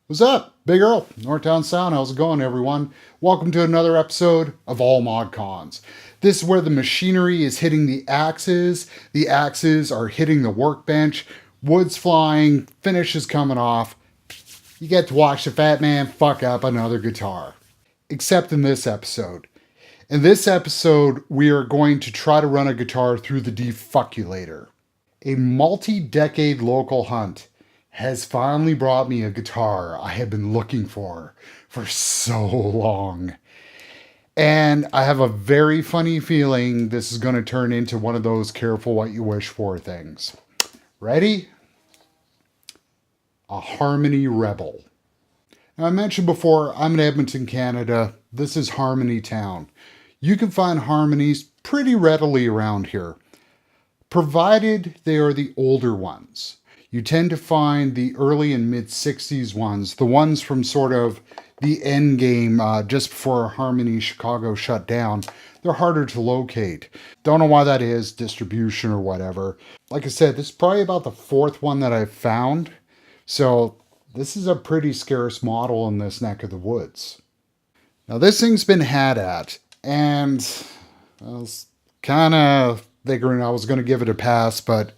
What's up? Big Earl, northtownsound. How's it going, everyone? Welcome to another episode of All Mod Cons. This is where the machinery is hitting the axes are hitting the workbench, wood's flying, finish is coming off. You get to watch the fat man fuck up another guitar. Except in this episode. In this episode, we are going to try to run a guitar through the defuculator. A multi-decade local hunt has finally brought me a guitar I have been looking for so long. And I have a very funny feeling this is going to turn into one of those careful what you wish for things. Ready? A Harmony Rebel. Now, I mentioned before, I'm in Edmonton, Canada. This is Harmony Town. You can find harmonies pretty readily around here, provided they are the older ones. You tend to find the early and mid 60s ones, the ones from sort of the end game just before Harmony Chicago shut down. They're harder to locate. Don't know why that is, distribution or whatever. Like I said, this is probably about the fourth one that I've found. So this is a pretty scarce model in this neck of the woods. Now this thing's been had at, and I was kind of figuring I was going to give it a pass, but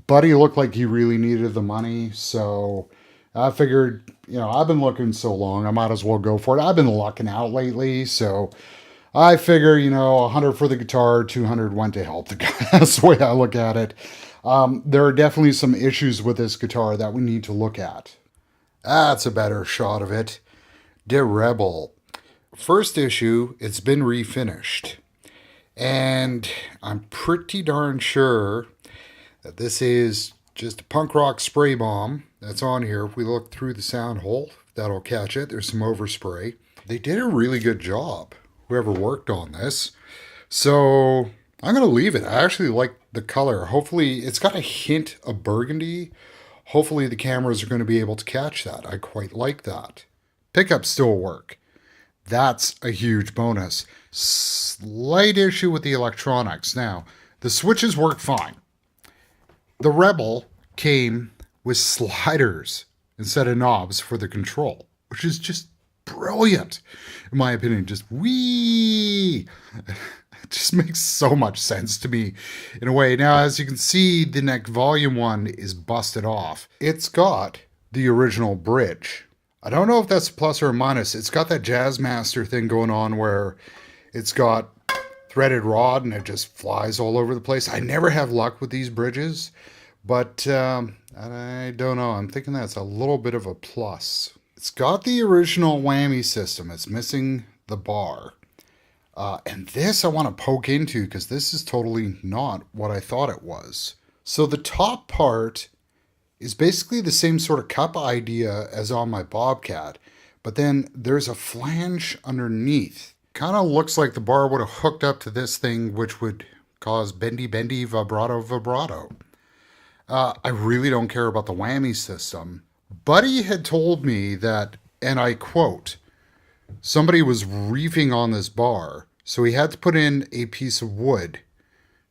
Buddy looked like he really needed the money, so I figured, I've been looking so long, I might as well go for it. I've been lucking out lately, so I figure, 100 for the guitar, 200 went to help the guy. That's the way I look at it. There are definitely some issues with this guitar that we need to look at. That's a better shot of it. De Rebel. First issue, it's been refinished. And I'm pretty darn sure that this is just a punk rock spray bomb that's on here. If we look through the sound hole, that'll catch it. There's some overspray. They did a really good job, whoever worked on this. So I'm going to leave it. I actually like the color. Hopefully, it's got a hint of burgundy. Hopefully the cameras are going to be able to catch that. I quite like that. Pickups still work. That's a huge bonus. Slight issue with the electronics. Now, the switches work fine. The Rebel came with sliders instead of knobs for the control, which is just brilliant, in my opinion. Just wee! It just makes so much sense to me in a way. Now, as you can see, the neck volume one is busted off. It's got the original bridge. I don't know if that's a plus or a minus. It's got that Jazzmaster thing going on where it's got threaded rod and it just flies all over the place. I never have luck with these bridges, but I don't know. I'm thinking that's a little bit of a plus. It's got the original whammy system. It's missing the bar. And this I want to poke into because this is totally not what I thought it was. So the top part is basically the same sort of cup idea as on my Bobcat, but then there's a flange underneath. Kind of looks like the bar would have hooked up to this thing, which would cause bendy, vibrato. I really don't care about the whammy system. Buddy had told me that, and I quote, somebody was reefing on this bar, so he had to put in a piece of wood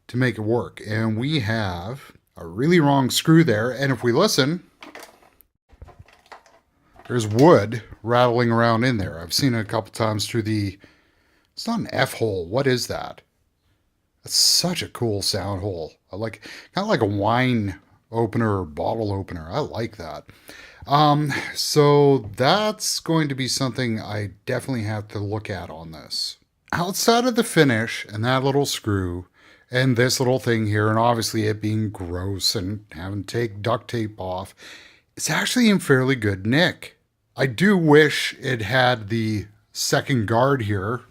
to make it work. And we have a really wrong screw there. And if we listen, there's wood rattling around in there. I've seen it a couple times through the... It's not an F-hole. What is that? That's such a cool sound hole. I like, kind of like a wine opener or bottle opener. I like that. So that's going to be something I definitely have to look at on this. Outside of the finish and that little screw and this little thing here, and obviously it being gross and having to take duct tape off, it's actually in fairly good nick. I do wish it had the second guard here.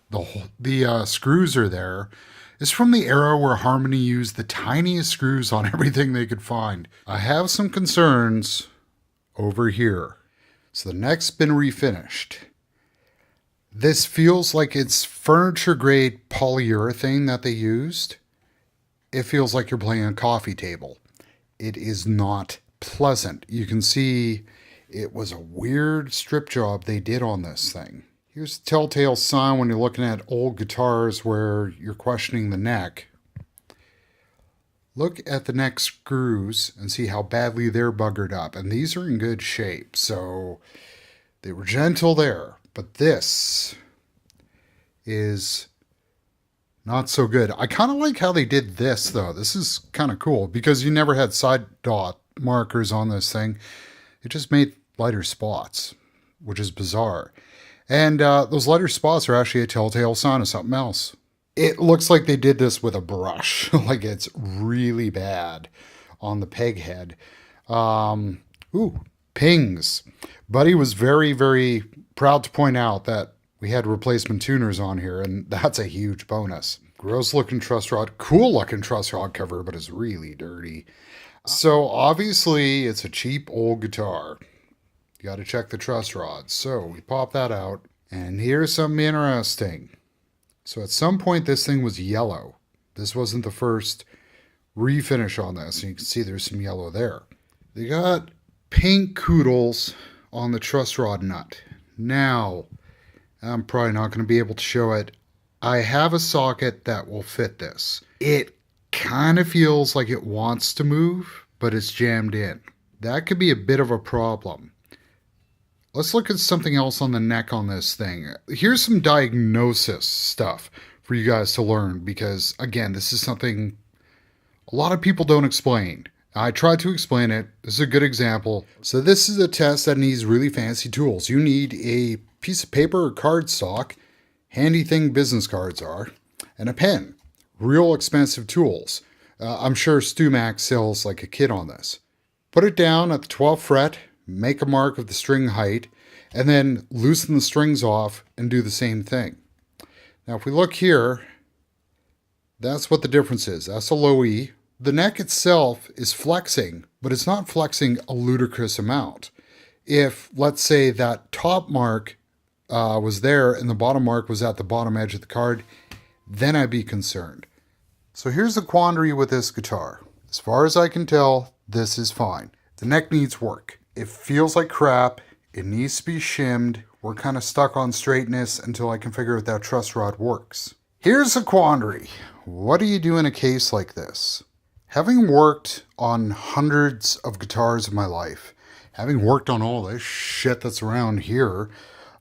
The screws are there. It's from the era where Harmony used the tiniest screws on everything they could find. I have some concerns over here. So the neck's been refinished. This feels like it's furniture grade polyurethane that they used. It feels like you're playing a coffee table. It is not pleasant. You can see it was a weird strip job they did on this thing. Here's a telltale sign when you're looking at old guitars where you're questioning the neck. Look at the neck screws and see how badly they're buggered up. And these are in good shape, so they were gentle there. But this is not so good. I kind of like how they did this, though. This is kind of cool because you never had side dot markers on this thing. It just made lighter spots, which is bizarre. And those lighter spots are actually a telltale sign of something else. It looks like they did this with a brush. Like it's really bad on the peg head. Pings. Buddy was very, very proud to point out that we had replacement tuners on here, and that's a huge bonus. Gross looking truss rod, cool looking truss rod cover, but it's really dirty. So obviously it's a cheap old guitar. You got to check the truss rod. So we pop that out, and here's something interesting. So at some point this thing was yellow. This wasn't the first refinish on this. You can see there's some yellow there. They got pink coodles on the truss rod nut. Now, I'm probably not going to be able to show it. I have a socket that will fit this. It kind of feels like it wants to move, but it's jammed in. That could be a bit of a problem. Let's look at something else on the neck on this thing. Here's some diagnosis stuff for you guys to learn because, again, this is something a lot of people don't explain. I tried to explain it. This is a good example. So this is a test that needs really fancy tools. You need a piece of paper or cardstock, handy thing business cards are, and a pen. Real expensive tools. I'm sure StewMac sells like a kit on this. Put it down at the 12th fret, make a mark of the string height, and then loosen the strings off and do the same thing. Now if we look here, that's what the difference is. That's a low E. The neck itself is flexing, but it's not flexing a ludicrous amount. If, let's say, that top mark was there and the bottom mark was at the bottom edge of the card, then I'd be concerned. So here's the quandary with this guitar. As far as I can tell, this is fine. The neck needs work. It feels like crap. It needs to be shimmed. We're kind of stuck on straightness until I can figure out that truss rod works. Here's the quandary. What do you do in a case like this? Having worked on hundreds of guitars in my life, having worked on all this shit that's around here,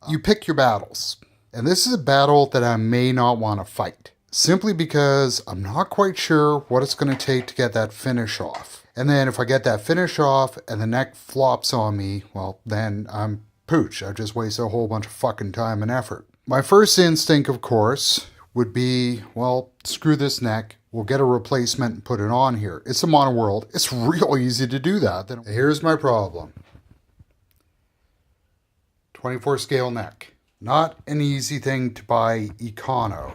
you pick your battles. And this is a battle that I may not want to fight, simply because I'm not quite sure what it's going to take to get that finish off. And then if I get that finish off and the neck flops on me, well, then I'm pooch. I've just wasted a whole bunch of fucking time and effort. My first instinct, of course, would be, well, screw this neck. We'll get a replacement and put it on here. It's a mono world. It's real easy to do that. Then here's my problem. 24 scale neck. Not an easy thing to buy econo.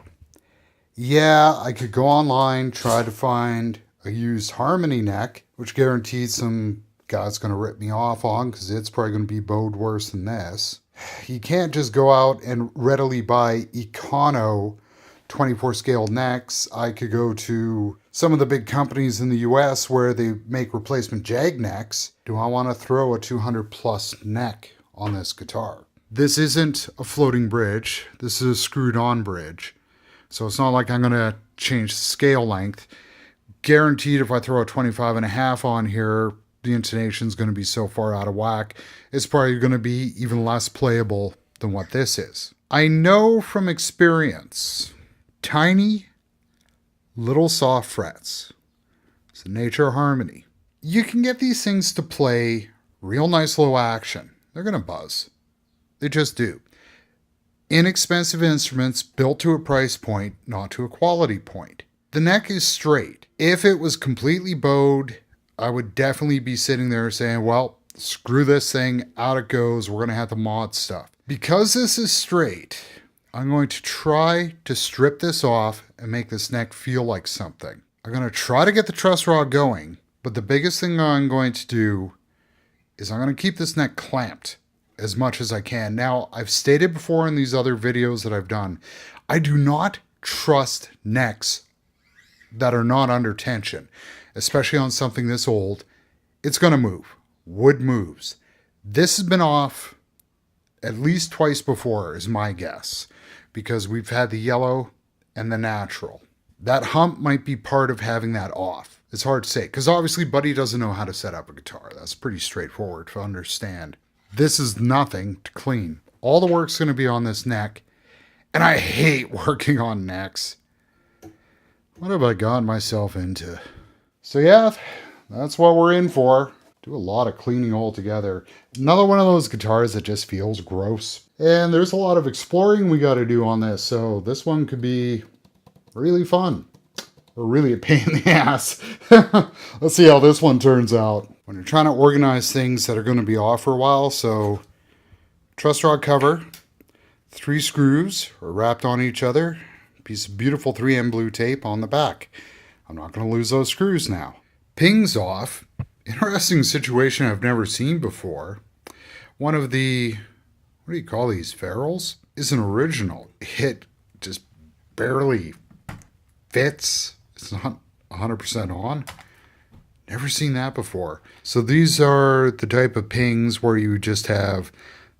Yeah, I could go online, try to find a used Harmony neck, which guarantees some guy's going to rip me off on because it's probably going to be bowed worse than this. You can't just go out and readily buy econo 24 scale necks. I could go to some of the big companies in the US where they make replacement jag necks. Do I want to throw a 200 plus neck on this guitar? This isn't a floating bridge. This is a screwed on bridge. So it's not like I'm going to change the scale length. Guaranteed if I throw a 25.5 on here, the intonation is going to be so far out of whack, it's probably going to be even less playable than what this is. I know from experience, tiny, little soft frets. It's the nature of harmony. You can get these things to play real nice low action. They're going to buzz. They just do. Inexpensive instruments built to a price point, not to a quality point. The neck is straight. If it was completely bowed, I would definitely be sitting there saying, well, screw this thing, out it goes, we're going to have to mod stuff. Because this is straight, I'm going to try to strip this off and make this neck feel like something. I'm going to try to get the truss rod going, but the biggest thing I'm going to do is I'm going to keep this neck clamped as much as I can. Now, I've stated before in these other videos that I've done, I do not trust necks that are not under tension, especially on something this old. It's going to move. Wood moves. This has been off at least twice before is my guess, because we've had the yellow and the natural. That hump might be part of having that off, It's hard to say because obviously Buddy doesn't know how to set up a guitar. That's pretty straightforward to understand. This is nothing to clean. All the work's going to be on this neck, and I hate working on necks. What have I gotten myself into? So yeah, that's what we're in for. Do a lot of cleaning altogether. Another one of those guitars that just feels gross. And there's a lot of exploring we got to do on this, so this one could be really fun. Or really a pain in the ass. Let's see how this one turns out. When you're trying to organize things that are going to be off for a while, so truss rod cover, 3 screws are wrapped on each other, piece of beautiful 3M blue tape on the back. I'm not going to lose those screws now. Pings off. Interesting situation I've never seen before. One of the, what do you call these, ferrules? Is an original. It just barely fits. It's not 100% on. Never seen that before. So these are the type of pings where you just have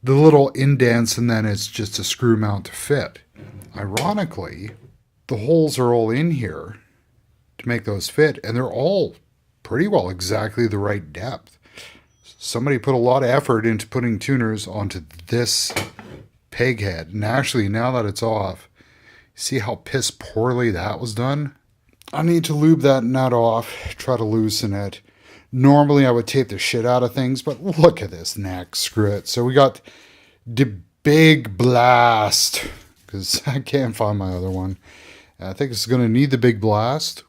the little indents and then it's just a screw mount to fit. Ironically, the holes are all in here to make those fit, and they're all pretty well exactly the right depth. Somebody put a lot of effort into putting tuners onto this peg head, and actually now that it's off, see how piss poorly that was done? I need to lube that nut off, try to loosen it. Normally I would tape the shit out of things, but look at this neck, screw it. So we got the big blast, because I can't find my other one. I think it's going to need the big blast.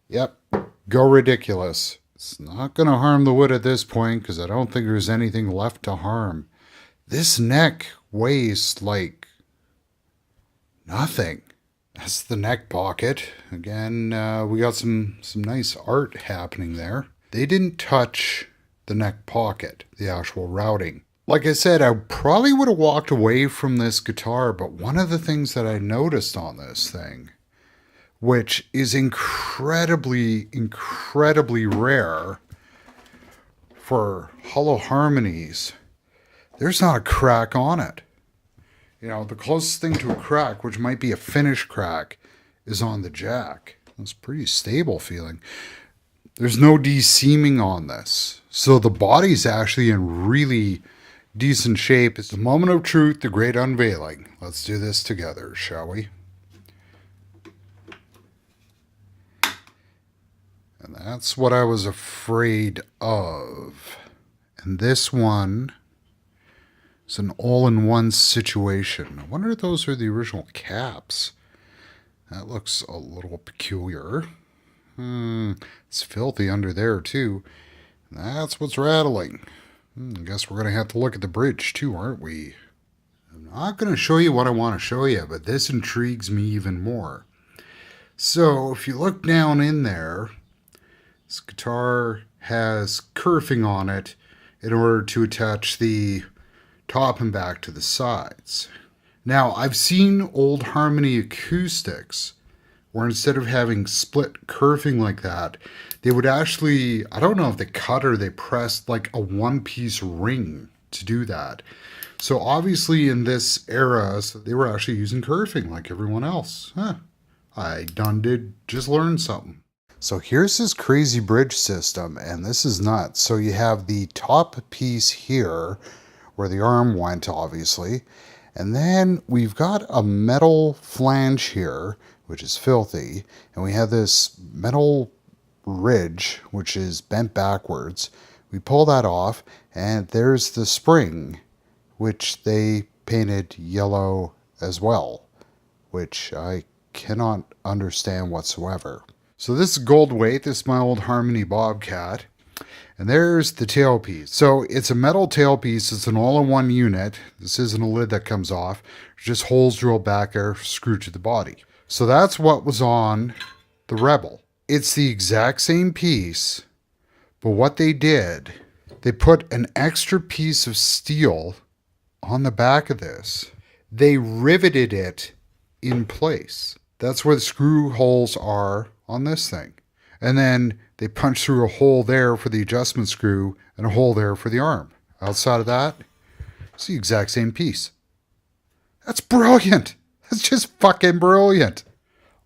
Yep, go ridiculous. It's not going to harm the wood at this point, because I don't think there's anything left to harm. This neck weighs like nothing. That's the neck pocket. Again, we got some nice art happening there. They didn't touch the neck pocket, the actual routing. Like I said, I probably would have walked away from this guitar, but one of the things that I noticed on this thing, which is incredibly rare for hollow harmonies, there's not a crack on it. You know, the closest thing to a crack, which might be a finish crack, is on the jack. It's pretty stable feeling. There's no de-seaming on this. So the body's actually in really decent shape. It's the moment of truth, the great unveiling. Let's do this together, shall we? And that's what I was afraid of. And this one, it's an all-in-one situation. I wonder if those are the original caps. That looks a little peculiar. It's filthy under there, too. That's what's rattling. I guess we're going to have to look at the bridge, too, aren't we? I'm not going to show you what I want to show you, but this intrigues me even more. So, if you look down in there, this guitar has kerfing on it in order to attach the top and back to the sides. Now, I've seen old Harmony acoustics where instead of having split kerfing like that, they would actually, I don't know if they cut or they pressed like a one-piece ring to do that. So obviously in this era, they were actually using kerfing like everyone else. I done did just learn something. So here's this crazy bridge system, and this is nuts. So you have the top piece here, where the arm went, obviously. And then we've got a metal flange here, which is filthy. And we have this metal ridge, which is bent backwards. We pull that off, and there's the spring, which they painted yellow as well, which I cannot understand whatsoever. So this is gold weight. This is my old Harmony Bobcat. And there's the tailpiece. So it's a metal tailpiece. It's an all-in-one unit. This isn't a lid that comes off. There's just holes drilled back there, screwed to the body. So that's what was on the Rebel. It's the exact same piece, but what they did, they put an extra piece of steel on the back of this. They riveted it in place. That's where the screw holes are on this thing. And then they punch through a hole there for the adjustment screw and a hole there for the arm. Outside of that, it's the exact same piece. That's brilliant. That's just fucking brilliant.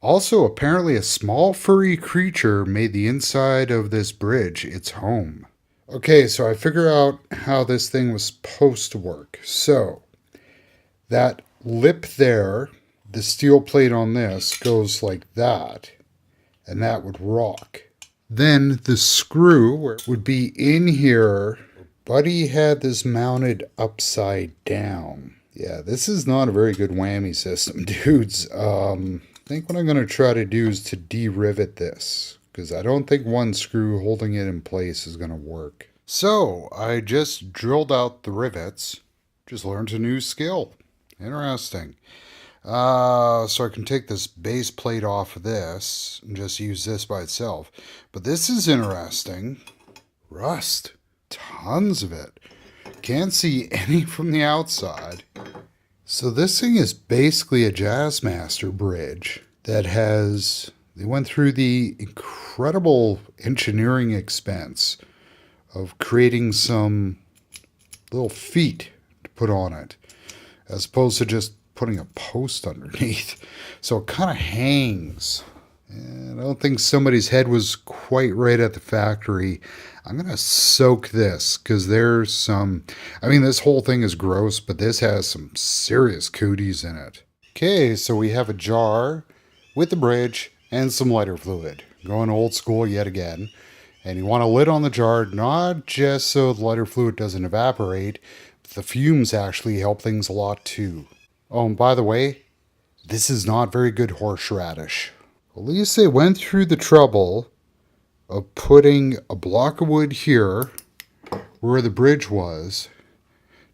Also, apparently, a small furry creature made the inside of this bridge its home. Okay, so I figure out how this thing was supposed to work. So, that lip there, the steel plate on this, goes like that, and that would rock. Then the screw would be in here. Buddy had this mounted upside down. Yeah, this is not a very good whammy system, dudes. I think what I'm going to try to do is to de-rivet this, because I don't think one screw holding it in place is going to work. So, I just drilled out the rivets. Just learned a new skill. Interesting. So I can take this base plate off of this and just use this by itself. But this is interesting. Rust. Tons of it. Can't see any from the outside. So this thing is basically a Jazzmaster bridge that they went through the incredible engineering expense of creating some little feet to put on it, as opposed to just putting a post underneath. So it kind of hangs. And I don't think somebody's head was quite right at the factory. I'm going to soak this because there's some... I mean, this whole thing is gross, but this has some serious cooties in it. Okay, so we have a jar with the bridge and some lighter fluid. Going old school yet again. And you want a lid on the jar, not just so the lighter fluid doesn't evaporate, but the fumes actually help things a lot too. Oh, and by the way, this is not very good horseradish. At least they went through the trouble of putting a block of wood here where the bridge was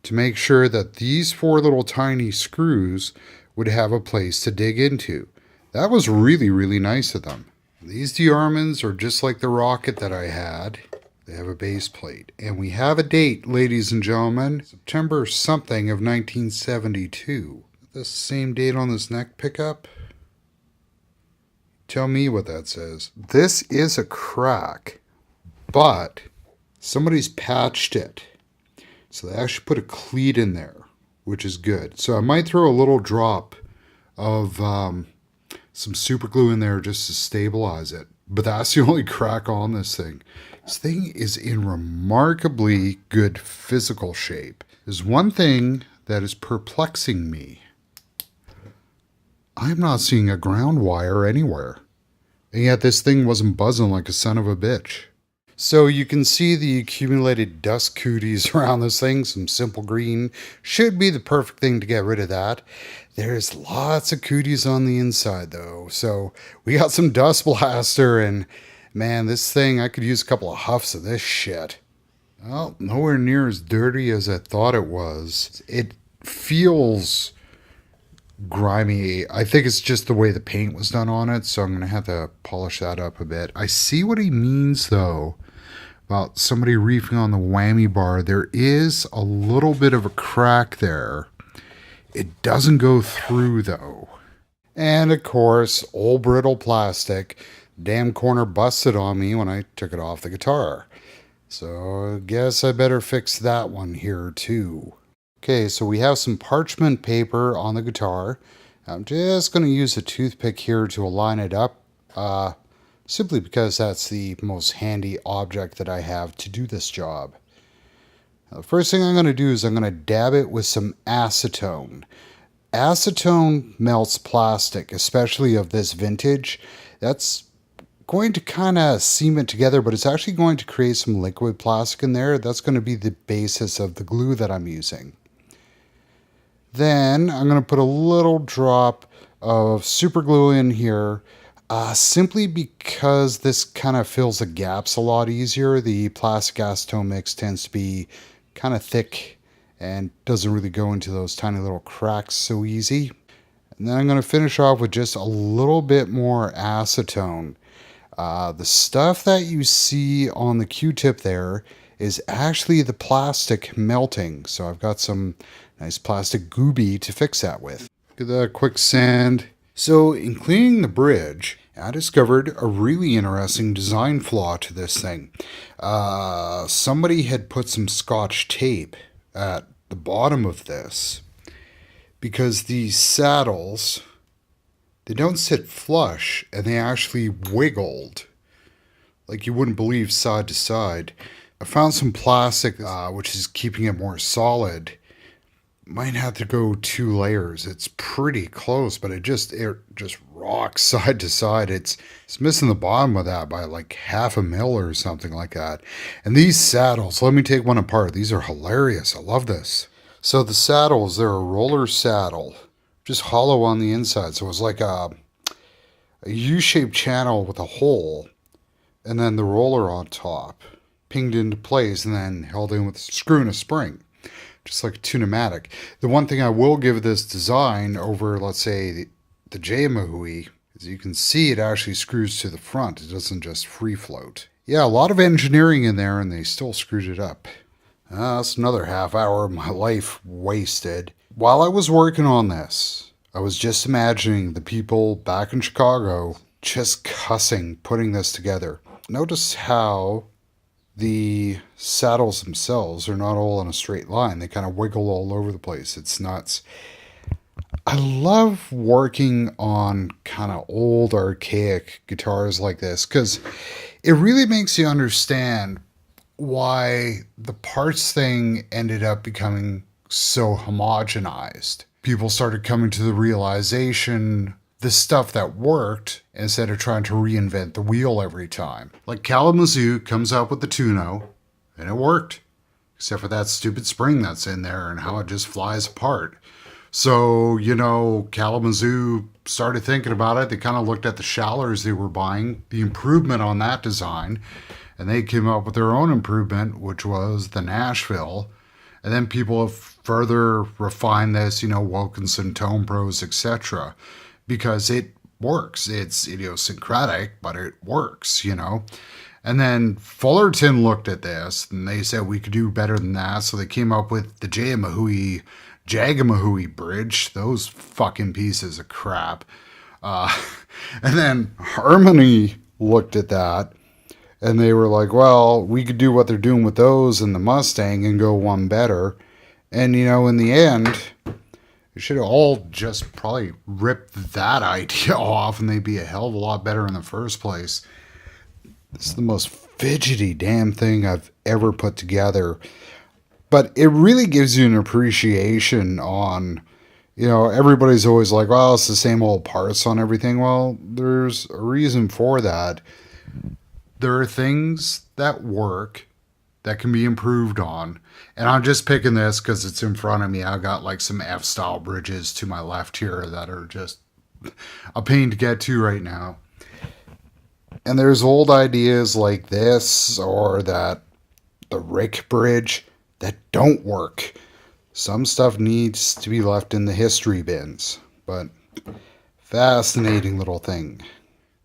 to make sure that these 4 little tiny screws would have a place to dig into. That was really, really nice of them. These Diarmans are just like the rocket that I had. They have a base plate. And we have a date, ladies and gentlemen. September something of 1972. The same date on this neck pickup? Tell me what that says. This is a crack, but somebody's patched it. So they actually put a cleat in there, which is good. So I might throw a little drop of some super glue in there just to stabilize it. But that's the only crack on this thing. This thing is in remarkably good physical shape. There's one thing that is perplexing me. I'm not seeing a ground wire anywhere. And yet this thing wasn't buzzing like a son of a bitch. So you can see the accumulated dust cooties around this thing. Some simple green should be the perfect thing to get rid of that. There's lots of cooties on the inside though. So we got some dust blaster, and man, this thing, I could use a couple of huffs of this shit. Well, nowhere near as dirty as I thought it was. It feels grimy. I think it's just the way the paint was done on it, so I'm going to have to polish that up a bit. I see what he means though about somebody reefing on the whammy bar. There is a little bit of a crack there. It doesn't go through though. And of course, old brittle plastic. Damn corner busted on me when I took it off the guitar. So I guess I better fix that one here too. Okay, so we have some parchment paper on the guitar. I'm just going to use a toothpick here to align it up, simply because that's the most handy object that I have to do this job. Now, the first thing I'm going to do is I'm going to dab it with some acetone. Acetone melts plastic, especially of this vintage. That's going to kind of seam it together, but it's actually going to create some liquid plastic in there. That's going to be the basis of the glue that I'm using. Then I'm going to put a little drop of super glue in here, simply because this kind of fills the gaps a lot easier. The plastic acetone mix tends to be kind of thick and doesn't really go into those tiny little cracks so easy. And then I'm going to finish off with just a little bit more acetone. The stuff that you see on the Q-tip there is actually the plastic melting. So I've got some nice plastic gooby to fix that with. Look at that quick sand. So in cleaning the bridge, I discovered a really interesting design flaw to this thing. Somebody had put some Scotch tape at the bottom of this because these saddles, they don't sit flush, and they actually wiggled like you wouldn't believe, side to side. I found some plastic, which is keeping it more solid. Might have to go 2 layers. It's pretty close, but it just rocks side to side. It's missing the bottom of that by like 1/2 mil or something like that. And these saddles, let me take one apart. These are hilarious. I love this. So the saddles, they're a roller saddle, just hollow on the inside. So it was like a U-shaped channel with a hole, and then the roller on top, pinged into place, and then held in with a screw and a spring, just like a pneumatic. The one thing I will give this design over, let's say, the J-Mahui, is you can see it actually screws to the front. It doesn't just free float. Yeah, a lot of engineering in there, and they still screwed it up. That's another half hour of my life wasted. While I was working on this, I was just imagining the people back in Chicago just cussing, putting this together. Notice how the saddles themselves are not all in a straight line. They kind of wiggle all over the place. It's nuts. I love working on kind of old, archaic guitars like this because it really makes you understand why the parts thing ended up becoming so homogenized. People started coming to the realization the stuff that worked instead of trying to reinvent the wheel every time. Like Kalamazoo comes out with the Tuno, and it worked, except for that stupid spring that's in there and how it just flies apart. So, Kalamazoo started thinking about it. They kind of looked at the Schallers they were buying, the improvement on that design, and they came up with their own improvement, which was the Nashville. And then people have further refined this, Wilkinson, Tone Pros, etc., because it works. It's idiosyncratic, but it works, And then Fullerton looked at this, and they said we could do better than that, so they came up with the Jagamahui bridge. Those fucking pieces of crap. And then Harmony looked at that, and they were like, well, we could do what they're doing with those and the Mustang and go one better. And, in the end, you should have all just probably ripped that idea off and they'd be a hell of a lot better in the first place. This is the most fidgety damn thing I've ever put together. But it really gives you an appreciation on, everybody's always like, well, it's the same old parts on everything. Well, there's a reason for that. There are things that work that can be improved on. And I'm just picking this because it's in front of me. I got like some F-style bridges to my left here that are just a pain to get to right now. And there's old ideas like this or the Rick bridge that don't work. Some stuff needs to be left in the history bins. But fascinating little thing.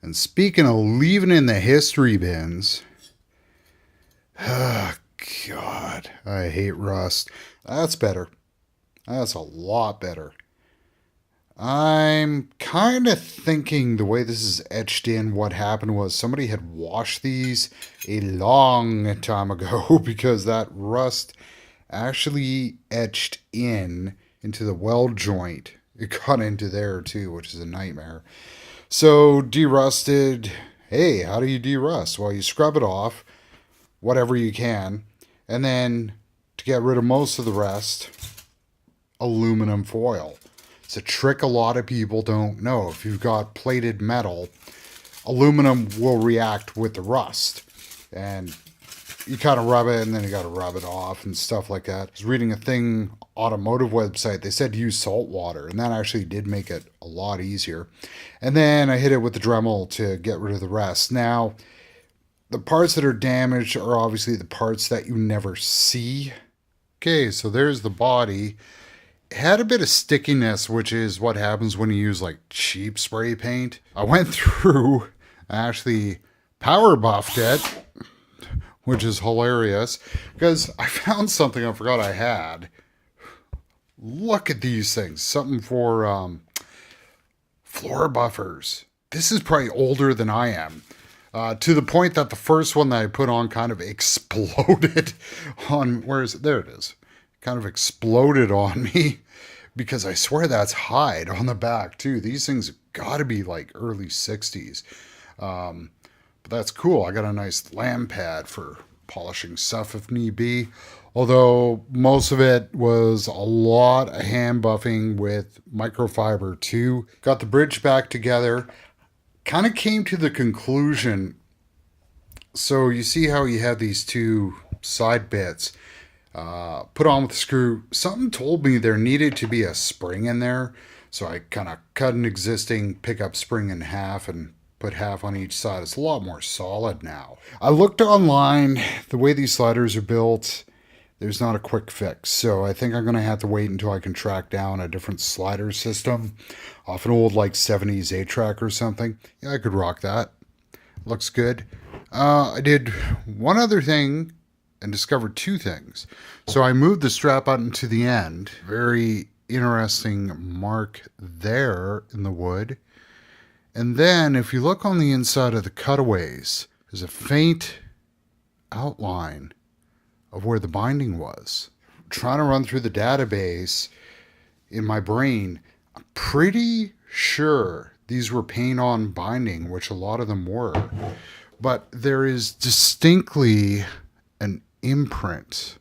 And speaking of leaving in the history bins, oh God, I hate rust. That's better. That's a lot better. I'm kind of thinking the way this is etched in, what happened was somebody had washed these a long time ago because that rust actually etched into the weld joint. It got into there too, which is a nightmare. So derusted, hey, how do you derust? Well, you scrub it off, whatever you can, and then to get rid of most of the rest, aluminum foil. It's a trick a lot of people don't know. If you've got plated metal, aluminum will react with the rust. And you kind of rub it, and then you got to rub it off and stuff like that. I was reading a thing, automotive website, they said to use salt water, and that actually did make it a lot easier. And then I hit it with the Dremel to get rid of the rest. Now, the parts that are damaged are obviously the parts that you never see. Okay, so there's the body. It had a bit of stickiness, which is what happens when you use like cheap spray paint. I went through, actually power buffed it, which is hilarious because I found something I forgot I had. Look at these things. Something for floor buffers. This is probably older than I am. To the point that the first one that I put on kind of exploded on, where is it? There it is. Kind of exploded on me because I swear that's hide on the back too. These things gotta be like early 60s. But that's cool. I got a nice lamp pad for polishing stuff if need be. Although most of it was a lot of hand buffing with microfiber too. Got the bridge back together. Kind of came to the conclusion. So you see how you have these two side bits put on with the screw. Something told me there needed to be a spring in there. So I kind of cut an existing pickup spring in half and put half on each side. It's a lot more solid now. I looked online. The way these sliders are built, there's not a quick fix. So I think I'm going to have to wait until I can track down a different slider system off an old like 70s 8-track or something. Yeah, I could rock that. Looks good. I did one other thing and discovered two things. So I moved the strap button to the end. Very interesting mark there in the wood. And then if you look on the inside of the cutaways, there's a faint outline of where the binding was. Trying to run through the database in my brain, I'm pretty sure these were paint-on binding, which a lot of them were. But there is distinctly an imprint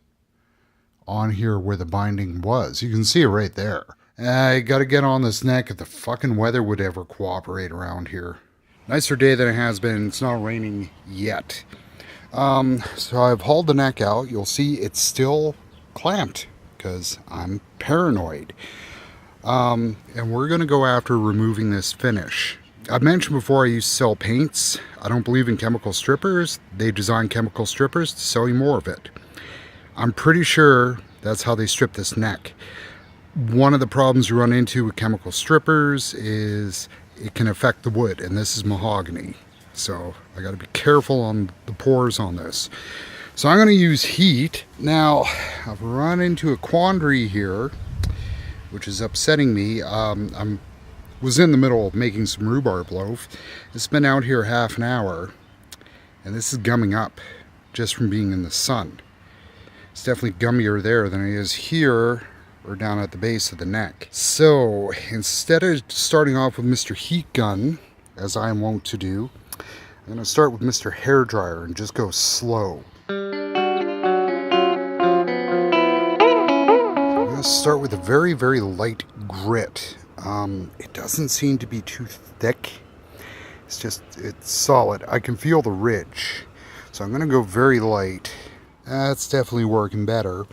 on here where the binding was. You can see it right there. I gotta get on this neck if the fucking weather would ever cooperate around here. Nicer day than it has been. It's not raining yet. So I've hauled the neck out. You'll see it's still clamped because I'm paranoid. And we're going to go after removing this finish. I mentioned before I used to sell paints. I don't believe in chemical strippers. They design chemical strippers to sell you more of it. I'm pretty sure that's how they strip this neck. One of the problems you run into with chemical strippers is it can affect the wood, and this is mahogany. So I got to be careful on the pores on this. So I'm going to use heat. Now, I've run into a quandary here, which is upsetting me. I was in the middle of making some rhubarb loaf. It's been out here half an hour, and this is gumming up just from being in the sun. It's definitely gummier there than it is here or down at the base of the neck. So instead of starting off with Mr. Heat Gun, as I am wont to do, I'm going to start with Mr. Hairdryer and just go slow. I'm going to start with a very, very light grit. It doesn't seem to be too thick. It's solid. I can feel the ridge. So I'm going to go very light. That's definitely working better.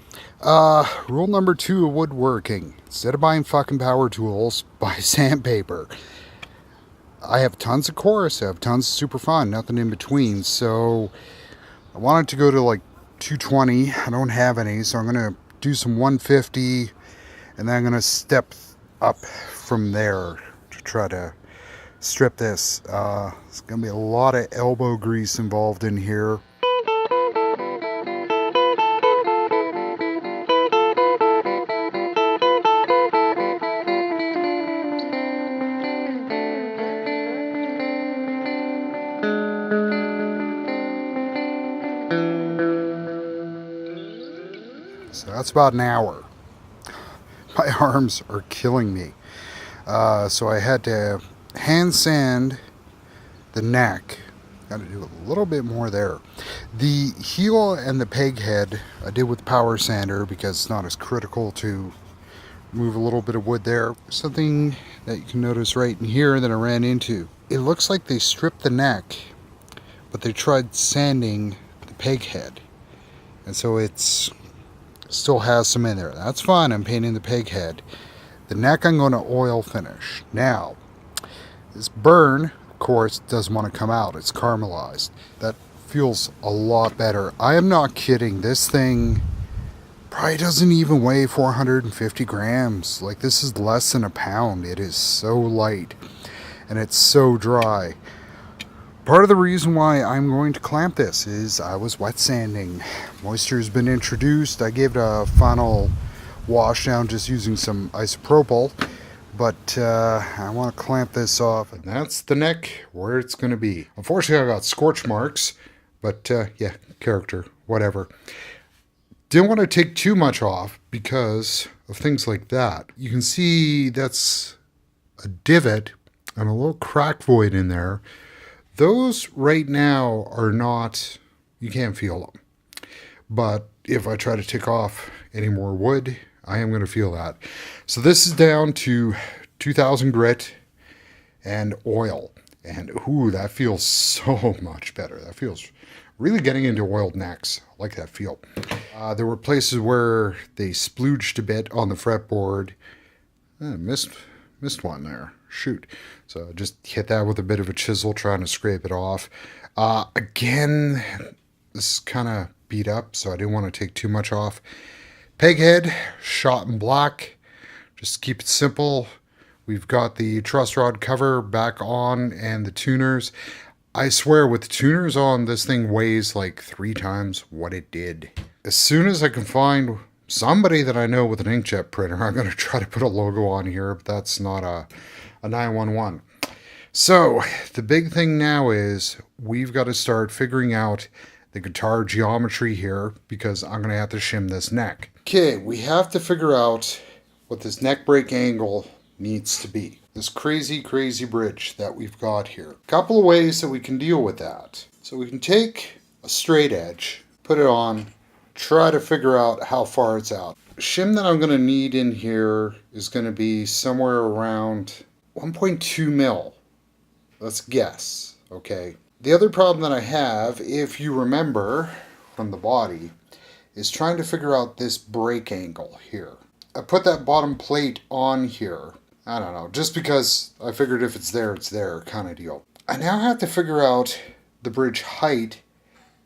Rule number 2 of woodworking. Instead of buying fucking power tools, buy sandpaper. I have tons of coarse, I have tons of super fine, nothing in between. So I wanted to go to like 220. I don't have any, so I'm going to do some 150, and then I'm going to step up from there to try to strip this. There's going to be a lot of elbow grease involved in here. So that's about an hour. My arms are killing me. So I had to hand sand the neck. Got to do a little bit more there. The heel and the peg head I did with the power sander because it's not as critical to remove a little bit of wood there. Something that you can notice right in here that I ran into. It looks like they stripped the neck, but they tried sanding the peg head. And so it's still has some in there. That's fine. I'm painting the peg head. The neck I'm going to oil finish. Now, this burn, of course, doesn't want to come out. It's caramelized. That feels a lot better. I am not kidding. This thing probably doesn't even weigh 450 grams. Like, this is less than a pound. It is so light and it's so dry. Part of the reason why I'm going to clamp this is I was wet sanding. Moisture has been introduced. I gave it a final wash down just using some isopropyl, but I want to clamp this off, and that's the neck where it's going to be. Unfortunately, I got scorch marks, but yeah, character, whatever. Didn't want to take too much off because of things like that. You can see that's a divot and a little crack void in there. Those right now are not, you can't feel them. But if I try to take off any more wood, I am going to feel that. So this is down to 2000 grit and oil. And ooh, that feels so much better. That feels really getting into oiled necks. I like that feel. There were places where they splooged a bit on the fretboard. Missed one there. Shoot. So just hit that with a bit of a chisel, trying to scrape it off. Again, this is kind of beat up, so I didn't want to take too much off. Peghead, shot in black. Just keep it simple. We've got the truss rod cover back on and the tuners. I swear, with the tuners on, this thing weighs like 3 times what it did. As soon as I can find somebody that I know with an inkjet printer, I'm going to try to put a logo on here, but that's not a 911. So, the big thing now is we've got to start figuring out the guitar geometry here, because I'm going to have to shim this neck. Okay, we have to figure out what this neck break angle needs to be. This crazy bridge that we've got here. A couple of ways that we can deal with that. So we can take a straight edge, put it on, try to figure out how far it's out. The shim that I'm going to need in here is going to be somewhere around 1.2 mil. Let's guess, okay? The other problem that I have, if you remember from the body, is trying to figure out this break angle here. I put that bottom plate on here. I don't know, just because I figured if it's there kind of deal. I now have to figure out the bridge height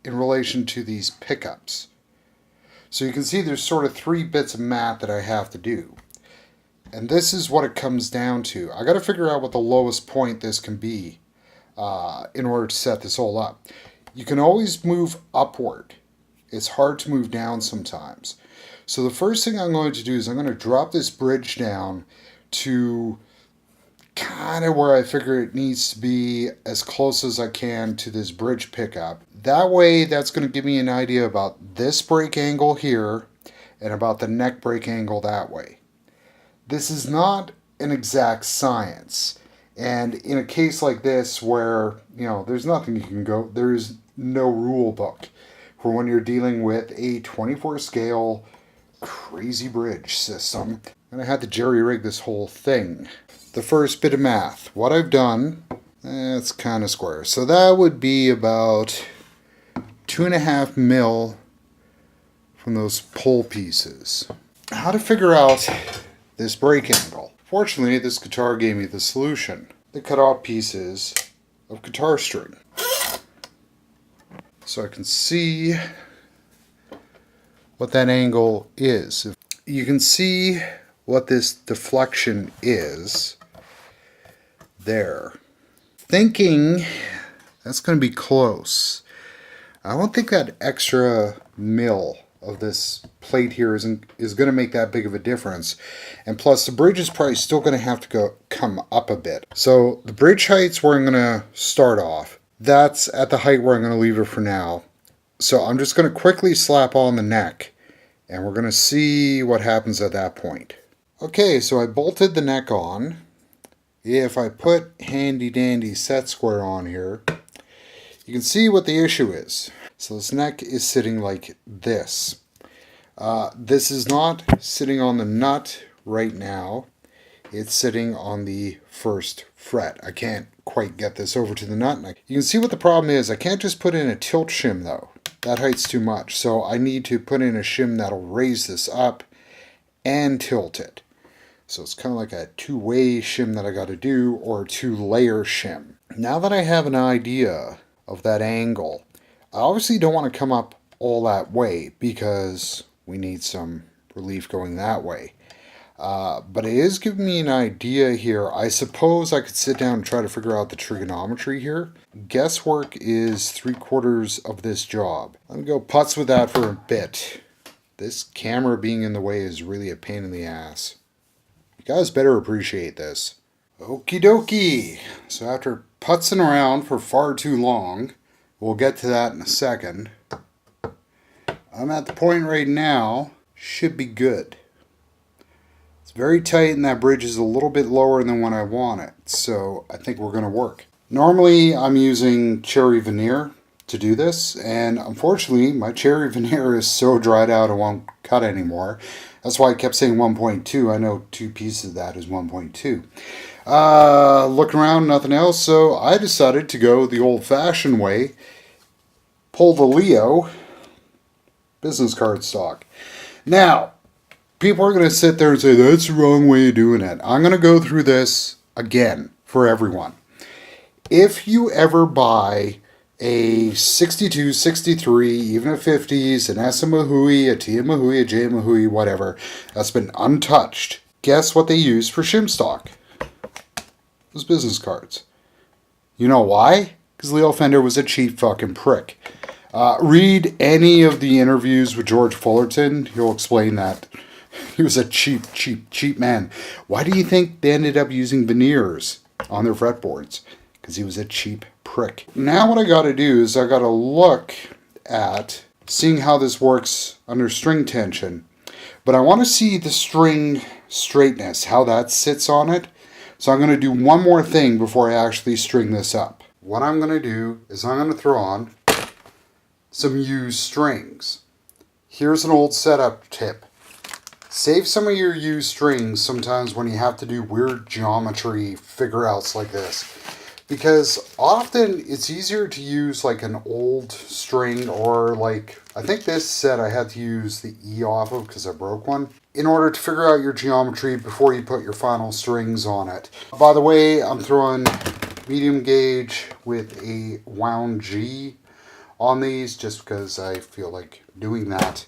in relation to these pickups. So you can see there's sort of 3 bits of math that I have to do. And this is what it comes down to. I got to figure out what the lowest point this can be in order to set this all up. You can always move upward. It's hard to move down sometimes. So the first thing I'm going to do is I'm going to drop this bridge down to kind of where I figure it needs to be, as close as I can to this bridge pickup. That way, that's going to give me an idea about this break angle here and about the neck break angle that way. This is not an exact science. And in a case like this where, you know, there's nothing you can go, there is no rule book for when you're dealing with a 24 scale crazy bridge system. And I had to jerry-rig this whole thing. The first bit of math. What I've done, it's kind of square. So that would be about 2.5 mil from those pole pieces. How to figure out this break angle. Fortunately, this guitar gave me the solution. They cut off pieces of guitar string. So I can see what that angle is. You can see what this deflection is there. Thinking that's going to be close. I don't think that extra mil of this plate here is going to make that big of a difference. And plus the bridge is probably still going to have to come up a bit. So the bridge height's where I'm going to start off. That's at the height where I'm going to leave it for now. So I'm just going to quickly slap on the neck, and we're going to see what happens at that point. Okay, so I bolted the neck on. If I put handy dandy set square on here, you can see what the issue is. So this neck is sitting like this. This is not sitting on the nut right now. It's sitting on the first fret. I can't quite get this over to the nut. You can see what the problem is. I can't just put in a tilt shim though. That height's too much. So I need to put in a shim that'll raise this up and tilt it. So it's kind of like a 2-way shim that I got to do, or a 2-layer shim. Now that I have an idea of that angle, I obviously don't want to come up all that way because we need some relief going that way. But it is giving me an idea here. I suppose I could sit down and try to figure out the trigonometry here. Guesswork is 3/4 of this job. I'm going to go putz with that for a bit. This camera being in the way is really a pain in the ass. You guys better appreciate this. Okie dokie. So after putzing around for far too long, we'll get to that in a second. I'm at the point right now, should be good. Let's very tight, and that bridge is a little bit lower than what I want it. So I think we're going to work. Normally I'm using cherry veneer to do this, and unfortunately my cherry veneer is so dried out it won't cut anymore. That's why I kept saying 1.2. I know 2 pieces of that is 1.2. Looking around, nothing else, so I decided to go the old-fashioned way, pull the Leo business card stock. Now, people are going to sit there and say, that's the wrong way of doing it. I'm going to go through this again for everyone. If you ever buy a 62, 63, even a 50s, an S Mahui, a T Mahui, a J Mahui, whatever, that's been untouched, guess what they use for shim stock? Those business cards. You know why? Because Leo Fender was a cheap fucking prick. Read any of the interviews with George Fullerton. He'll explain that. He was a cheap man. Why do you think they ended up using veneers on their fretboards? Because he was a cheap prick. Now what I got to do is I got to look at seeing how this works under string tension. But I want to see the string straightness, how that sits on it. So I'm going to do one more thing before I actually string this up. What I'm going to do is I'm going to throw on some used strings. Here's an old setup tip. Save some of your used strings sometimes when you have to do weird geometry figure outs like this. Because often it's easier to use like an old string, or like, I think this set I had to use the E off of because I broke one, in order to figure out your geometry before you put your final strings on it. By the way, I'm throwing medium gauge with a wound G on these just because I feel like doing that.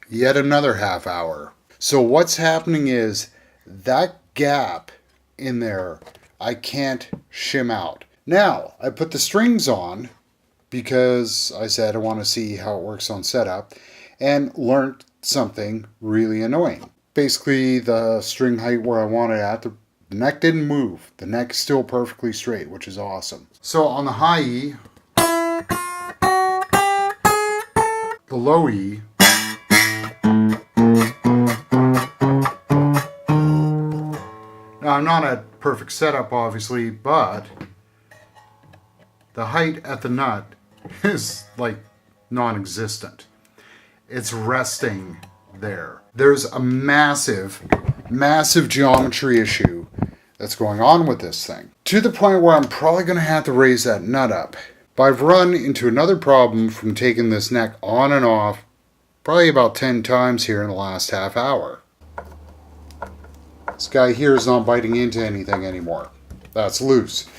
Yet another half hour. So what's happening is that gap in there I can't shim out. Now, I put the strings on because I said I want to see how it works on setup, and learned something really annoying. Basically, the string height where I want it at, the neck didn't move. The neck's still perfectly straight, which is awesome. So on the high E, the low E, now I'm not at perfect setup obviously, but the height at the nut is like non-existent. It's resting there. There's a massive geometry issue that's going on with this thing, to the point where I'm probably going to have to raise that nut up. But I've run into another problem from taking this neck on and off probably about 10 times here in the last half hour. This guy here is not biting into anything anymore. That's loose.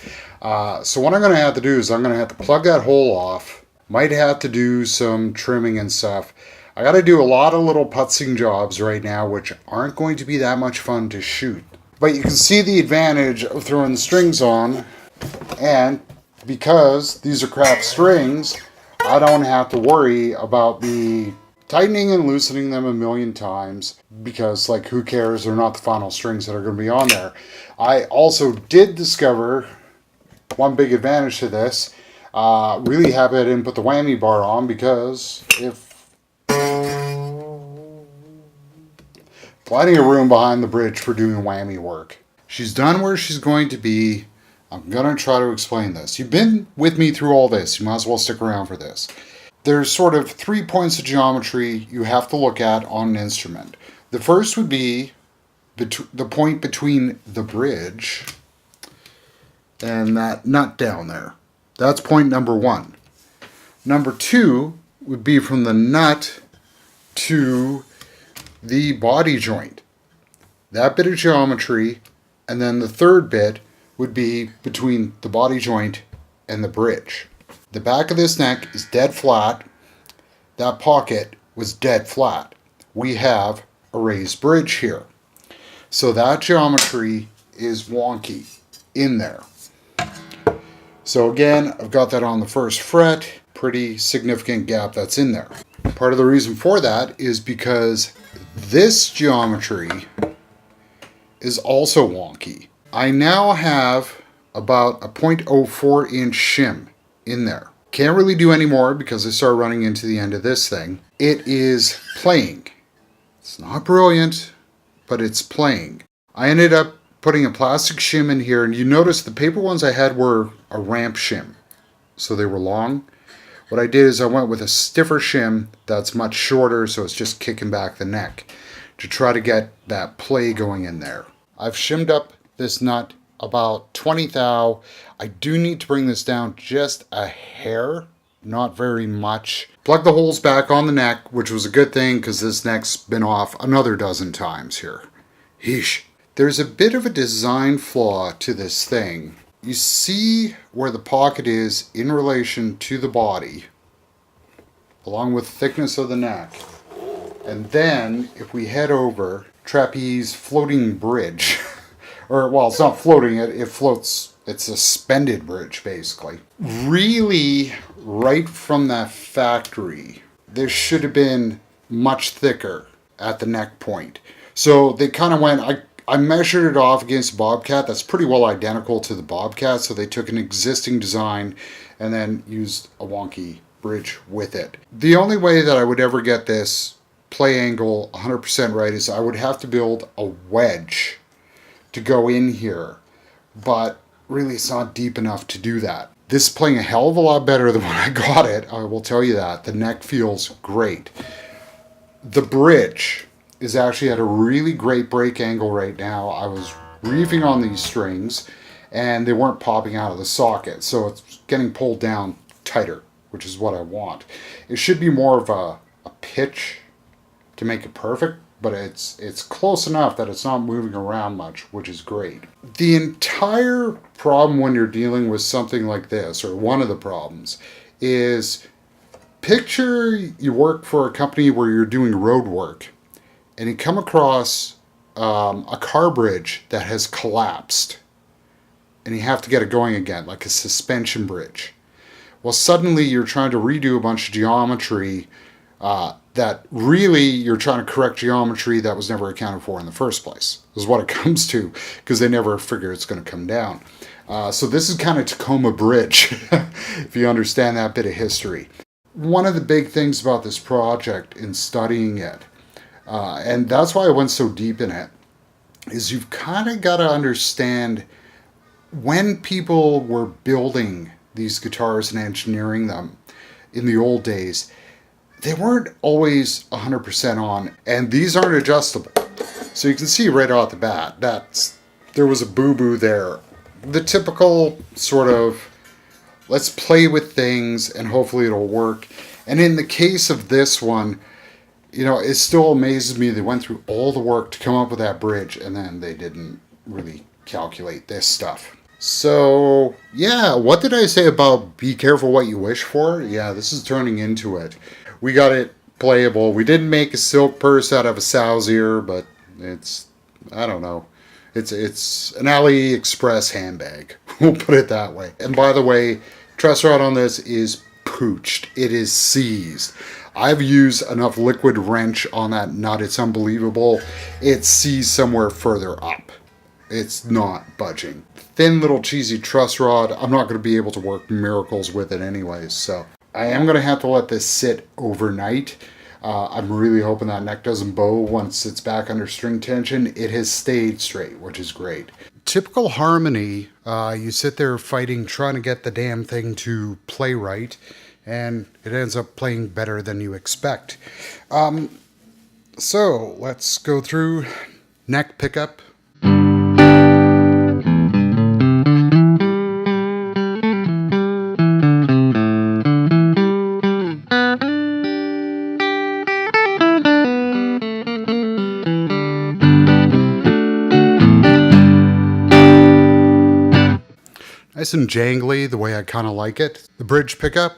So what I'm going to have to do is I'm going to have to plug that hole off. Might have to do some trimming and stuff. I got to do a lot of little putzing jobs right now, which aren't going to be that much fun to shoot. But you can see the advantage of throwing the strings on, and because these are crap strings, I don't have to worry about me tightening and loosening them a million times, because like, who cares, they're not the final strings that are going to be on there. I also did discover one big advantage to this. Really happy I didn't put the whammy bar on, because plenty of room behind the bridge for doing whammy work. She's done where she's going to be. I'm going to try to explain this. You've been with me through all this. You might as well stick around for this. There's sort of 3 points of geometry you have to look at on an instrument. The first would be the point between the bridge and that nut down there. That's point number 1. Number 2 would be from the nut to the body joint. That bit of geometry, and then the third bit would be between the body joint and the bridge. The back of this neck is dead flat. That pocket was dead flat. We have a raised bridge here. So that geometry is wonky in there. So again, I've got that on the first fret. Pretty significant gap that's in there. Part of the reason for that is because this geometry is also wonky. I now have about a 0.04 inch shim in there. Can't really do any more because I start running into the end of this thing. It is playing. It's not brilliant, but it's playing. I ended up putting a plastic shim in here, and you notice the paper ones I had were a ramp shim, so they were long. What I did is I went with a stiffer shim that's much shorter, so it's just kicking back the neck to try to get that play going in there. I've shimmed up this nut about 20 thou. I do need to bring this down just a hair, not very much. Plug the holes back on the neck, which was a good thing because this neck's been off another dozen times here. Yeesh. There's a bit of a design flaw to this thing. You see where the pocket is in relation to the body, along with thickness of the neck. And then, if we head over, trapeze floating bridge. Or, well, it's not floating, it floats, it's a suspended bridge, basically. Really, right from that factory, this should have been much thicker at the neck point. So they kind of went, I measured it off against Bobcat. That's pretty well identical to the Bobcat. So they took an existing design and then used a wonky bridge with it. The only way that I would ever get this play angle 100% right is I would have to build a wedge to go in here. But really it's not deep enough to do that. This is playing a hell of a lot better than when I got it. I will tell you that. The neck feels great. The bridge is actually at a really great break angle right now. I was reefing on these strings and they weren't popping out of the socket, so it's getting pulled down tighter, which is what I want. It should be more of a pitch to make it perfect, but it's close enough that it's not moving around much, which is great. The entire problem when you're dealing with something like this, or one of the problems, is picture you work for a company where you're doing road work and you come across a car bridge that has collapsed and you have to get it going again, like a suspension bridge. Well, suddenly you're trying to redo a bunch of geometry that really you're trying to correct geometry that was never accounted for in the first place, is what it comes to, because they never figure it's going to come down. So this is kind of Tacoma Bridge, if you understand that bit of history. One of the big things about this project in studying it, and that's why I went so deep in it, is you've kind of got to understand when people were building these guitars and engineering them in the old days, they weren't always 100% on, and these aren't adjustable. So you can see right off the bat that there was a boo-boo there. The typical sort of, let's play with things and hopefully it'll work. And in the case of this one, you know, it still amazes me they went through all the work to come up with that bridge and then they didn't really calculate this stuff. So, yeah, what did I say about be careful what you wish for? Yeah, this is turning into it. We got it playable. We didn't make a silk purse out of a sow's ear, but it's, I don't know. It's an AliExpress handbag. We'll put it that way. And by the way, truss rod on this is pooched. It is seized. I've used enough liquid wrench on that nut. It's unbelievable. It's seized somewhere further up. It's not budging. Thin little cheesy truss rod. I'm not going to be able to work miracles with it anyways. So I am going to have to let this sit overnight. I'm really hoping that neck doesn't bow once it's back under string tension. It has stayed straight, which is great. Typical harmony, you sit there fighting, trying to get the damn thing to play right, and it ends up playing better than you expect. So let's go through neck pickup. Nice and jangly, the way I kind of like it. The bridge pickup.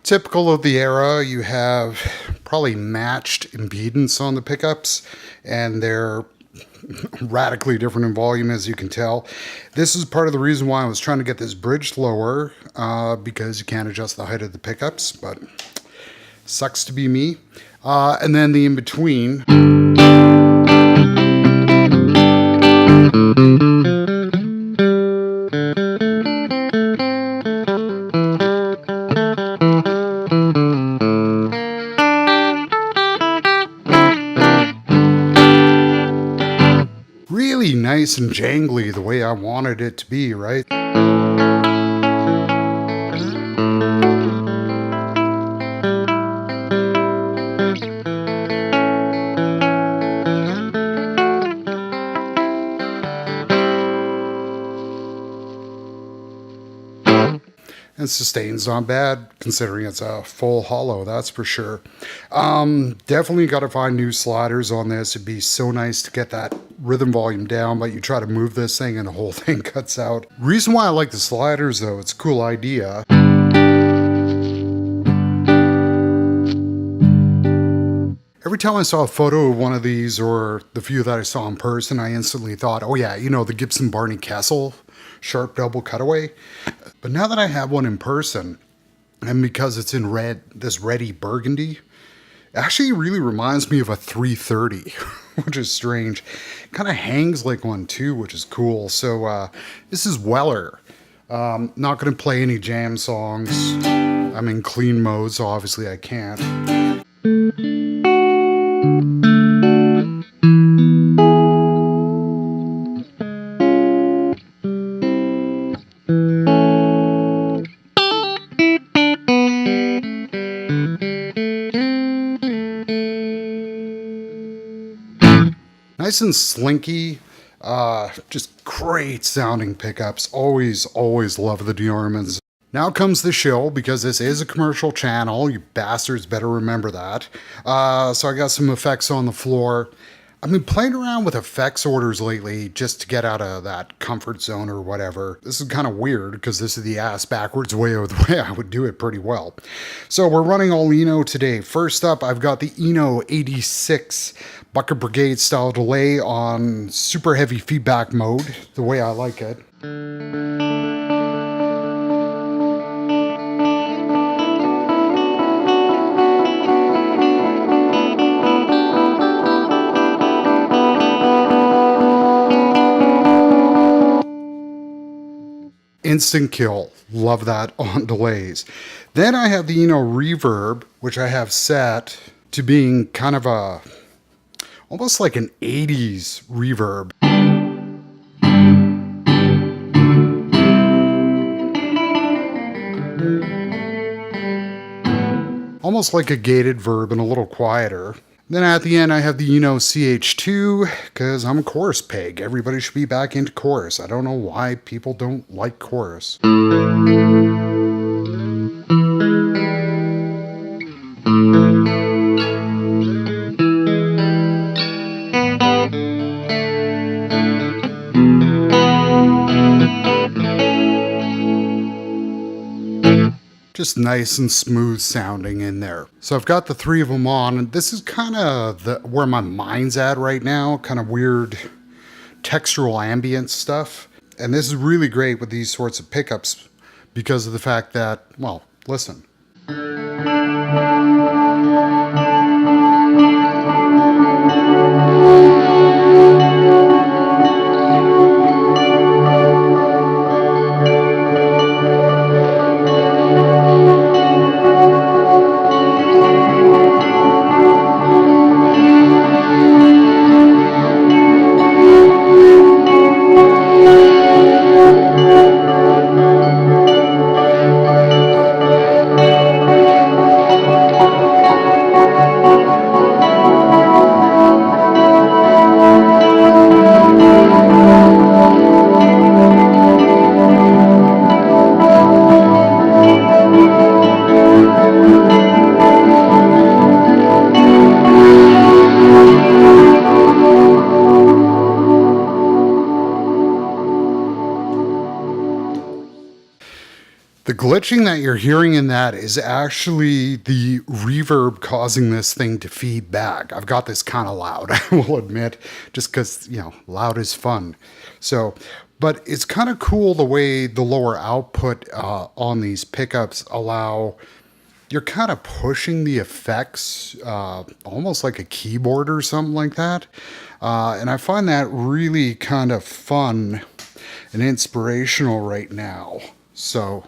Typical of the era, you have probably matched impedance on the pickups, and they're radically different in volume, as you can tell. This is part of the reason why I was trying to get this bridge lower, because you can't adjust the height of the pickups, but Sucks to be me. And then the in-between. Really nice and jangly the way I wanted it to be, right? And sustain's not bad considering it's a full hollow, that's for sure. Definitely got to find new sliders on this. It'd be so nice to get that rhythm volume down, but you try to move this thing and the whole thing cuts out. Reason why I like the sliders though, it's a cool idea. Every time I saw a photo of one of these or the few that I saw in person, I instantly thought, oh yeah, you know, the Gibson Barney Castle sharp double cutaway. But now that I have one in person, and because it's in red, this reddy burgundy, it actually really reminds me of a 330, which is strange. Kind of hangs like one too, which is cool. So this is Weller. Not going to play any jam songs. I'm in clean mode, so obviously I can't. Nice and slinky, just great sounding pickups. Always love the DeArmonds. Now comes the show, because this is a commercial channel. You bastards better remember that. So I got some effects on the floor. I've been playing around with effects orders lately just to get out of that comfort zone or whatever. This is kind of weird because this is the ass backwards way of the way I would do it pretty well. So we're running all Eno today. First up, I've got the Eno 86 Bucket Brigade style delay on super heavy feedback mode, the way I like it. Instant kill. Love that on delays. Then I have the Eno reverb, which I have set to being kind of a almost like an 80s reverb. Almost like a gated verb and a little quieter. Then at the end I have the Eno CH2, because I'm a chorus peg. Everybody should be back into chorus. I don't know why people don't like chorus. Just nice and smooth sounding in there. So I've got the three of them on, and this is kind of where my mind's at right now, kind of weird textural ambient stuff. And this is really great with these sorts of pickups because of the fact that, well, listen. The glitching that you're hearing in that is actually the reverb causing this thing to feed back. I've got this kind of loud, I will admit, just because, you know, loud is fun. So, but it's kind of cool the way the lower output on these pickups allow you're kind of pushing the effects almost like a keyboard or something like that. And I find that really kind of fun and inspirational right now. So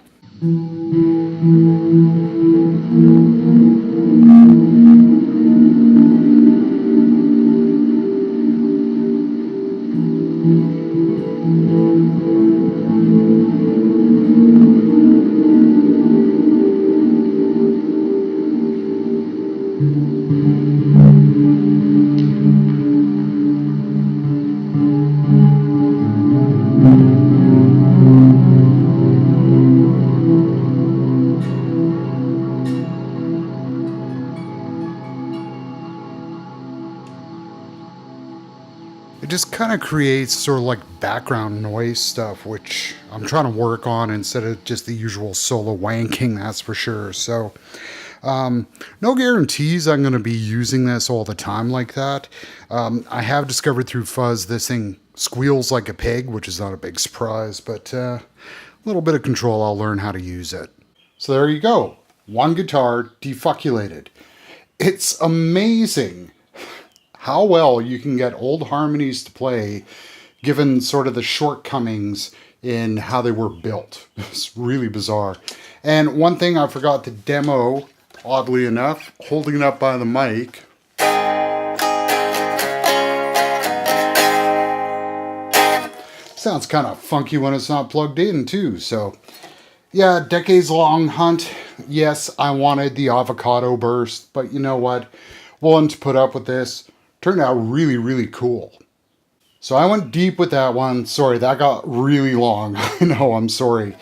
it just kind of creates sort of like background noise stuff, which I'm trying to work on instead of just the usual solo wanking, that's for sure. So, no guarantees I'm going to be using this all the time like that. I have discovered through fuzz this thing squeals like a pig, which is not a big surprise, but a little bit of control, I'll learn how to use it. So there you go. One guitar defuculated. It's amazing how well you can get old harmonies to play given sort of the shortcomings in how they were built. It's really bizarre. And one thing I forgot to demo, oddly enough, holding it up by the mic. Sounds kind of funky when it's not plugged in too. So yeah, decades-long hunt. Yes, I wanted the avocado burst, but you know what? Willing to put up with this. Turned out really, really cool. So I went deep with that one. Sorry, that got really long. I know, I'm sorry.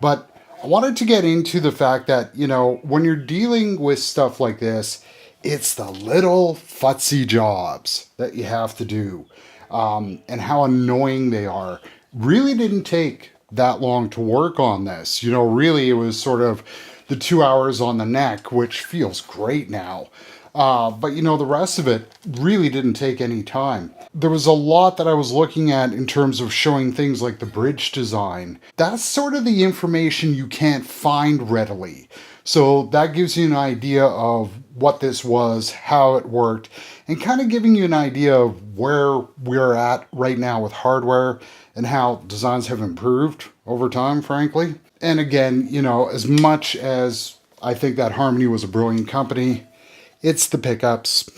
But I wanted to get into the fact that, you know, when you're dealing with stuff like this, it's the little futsy jobs that you have to do. And how annoying they are. Really didn't take that long to work on this. You know, really it was sort of the 2 hours on the neck, which feels great now. But you know, the rest of it really didn't take any time. There was a lot that I was looking at in terms of showing things like the bridge design. That's sort of the information you can't find readily. So that gives you an idea of what this was, how it worked, and kind of giving you an idea of where we're at right now with hardware and how designs have improved over time, frankly. And again, you know, as much as I think that Harmony was a brilliant company, it's the pickups.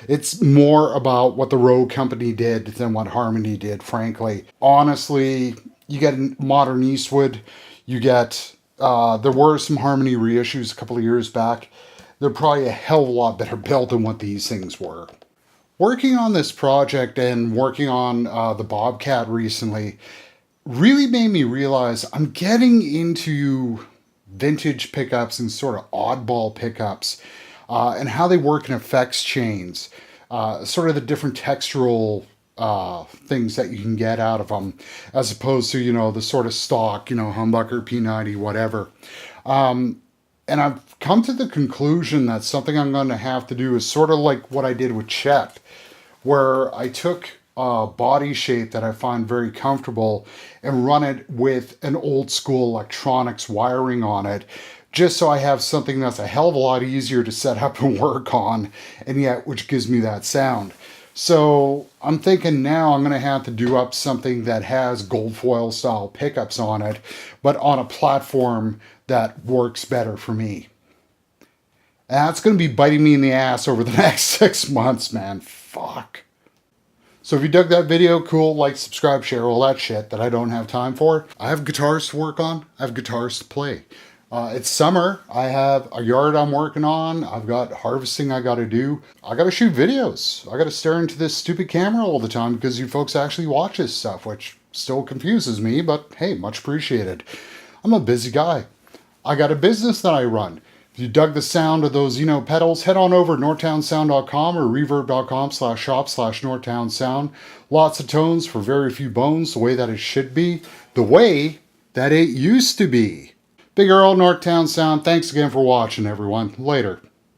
It's more about what the Rogue company did than what Harmony did, frankly. Honestly, you get modern Eastwood, you get, there were some Harmony reissues a couple of years back. They're probably a hell of a lot better built than what these things were. Working on this project and working on the Bobcat recently really made me realize I'm getting into vintage pickups and sort of oddball pickups. And how they work in effects chains, sort of the different textural things that you can get out of them, as opposed to, you know, the sort of stock, you know, humbucker, P90, whatever. And I've come to the conclusion that something I'm going to have to do is sort of like what I did with Chet, where I took a body shape that I find very comfortable and run it with an old school electronics wiring on it, just so I have something that's a hell of a lot easier to set up and work on, and yet which gives me that sound. So I'm thinking now I'm going to have to do up something that has gold foil style pickups on it, but on a platform that works better for me. And that's going to be biting me in the ass over the next 6 months, man. Fuck. So if you dug that video, cool, like, subscribe, share, all that shit that I don't have time for. I have guitars to work on. I have guitars to play. It's summer. I have a yard I'm working on. I've got harvesting I got to do. I got to shoot videos. I got to stare into this stupid camera all the time because you folks actually watch this stuff, which still confuses me, but hey, much appreciated. I'm a busy guy. I got a business that I run. If you dug the sound of those, you know, pedals, head on over to northtownsound.com or reverb.com/shop/northtownsound. Lots of tones for very few bones, the way that it should be. The way that it used to be. Big Earl, Northtown Sound. Thanks again for watching, everyone. Later.